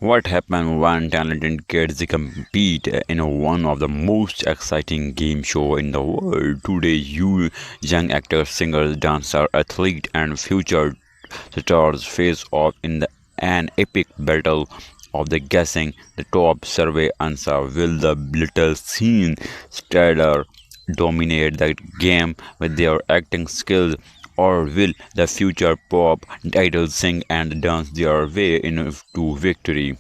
What happened when talented kids compete in one of the most exciting game show in the world? Today, you young actors, singers, dancers, athlete, and future stars face off in an epic battle of the guessing the top survey answer. Will the little scene stellar dominate the game with their acting skills, or will the future pop idols sing and dance their way into victory?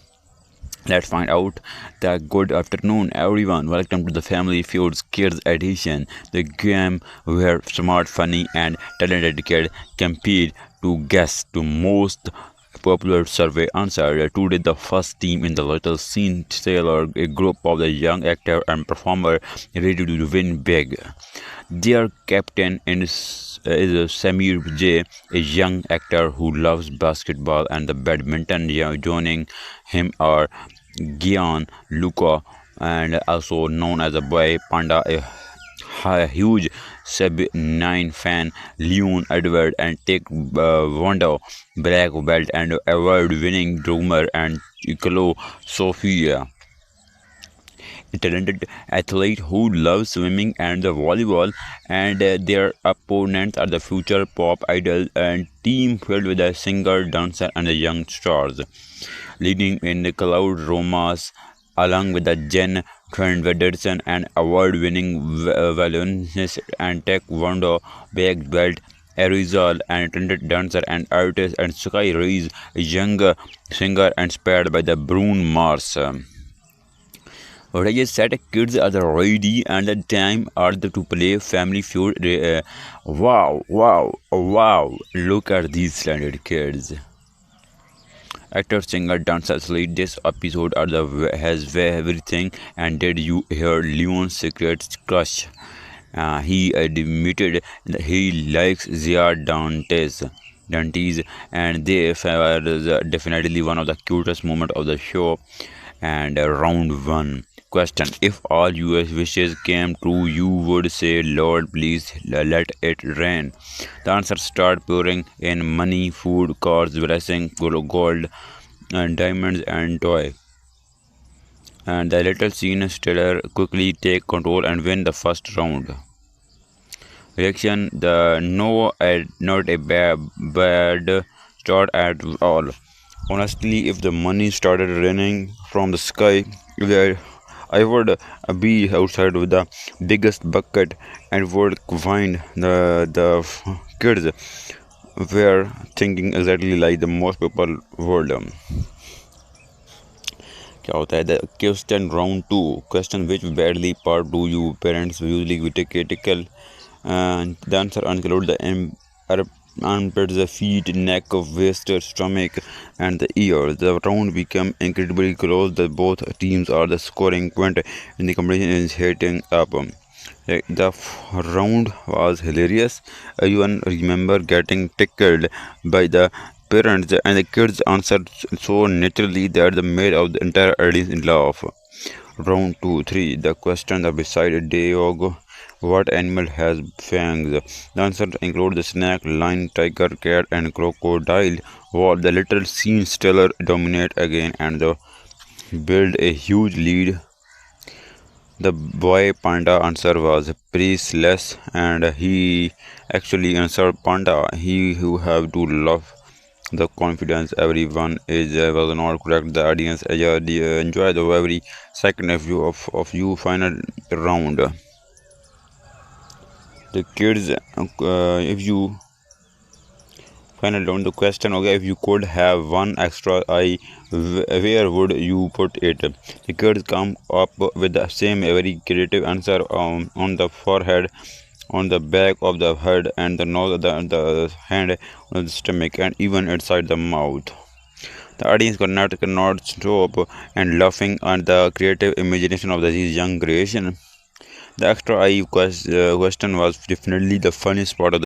Let's find out. The good afternoon, everyone. Welcome to the Family Feuds Kids Edition, the game where smart, funny, and talented kids compete to guess the most popular survey answer. Today, the first team in the Little Scene Sailor, a group of the young actor and performer ready to win big. Their captain is Samir J, a young actor who loves basketball and the badminton. Joining him are Gian Luca, and also known as a boy panda, a huge Sub-9 fan, Leon Edward, and Tech Wanda, black belt and award-winning drummer, and Chicolo Sofia, a talented athlete who loves swimming and the volleyball, and their opponents are the future pop idol and team filled with a singer, dancer, and the young stars. Leading in the Cloud Romas, along with the Jen Trent Wederson, an award-winning violinist and taekwondo black belt, Arizal, an talented dancer and artist, and Sky Reese, a younger singer inspired by the Bruno Mars. What I just said, kids are the ready and the time are the to play Family Feud. Wow, wow, wow! Look at these talented kids. Actor, singer, dancer, athlete. This episode are the has everything. And did you hear Leon's secret crush? He admitted that he likes Zia Dantes, and they were definitely one of the cutest moments of the show. And round one question: if all your wishes came true, you would say, "Lord, please let it rain." The answer start pouring in: money, food, cars, blessing, gold, and diamonds, and toy. And the little scene stellar quickly take control and win the first round. Reaction: the no, not a bad start at all. Honestly, if the money started raining from the sky, I would be outside with the biggest bucket and would find the kids were thinking exactly like the most people would. क्या होता है? The question round 2 question: which badly part do you parents usually critical? And the answer include the armpits, the feet, neck, waist, stomach, and the ears. The round became incredibly close. The both teams are the scoring point, and the competition is heating up. The round was hilarious. Everyone remember getting tickled by the parents, and the kids answered so naturally that they made of the entire audience laugh. Round 2, 3. The question that beside Diogo: what animal has fangs? The answers include the snake, lion, tiger, cat, and crocodile. While the little scene stellar dominate again and the build a huge lead. The boy panda answer was priceless, and he actually answered panda. He who have to love the confidence everyone is was not correct. The audience enjoy the every second of you final round. The kids, if you final round, the question: okay, if you could have one extra eye, where would you put it? The kids come up with the same very creative answer on the forehead, on the back of the head, and the nose, the hand, on the stomach, and even inside the mouth. The audience cannot stop and laughing at the creative imagination of these young creation. The extra eye question was definitely the funniest part of the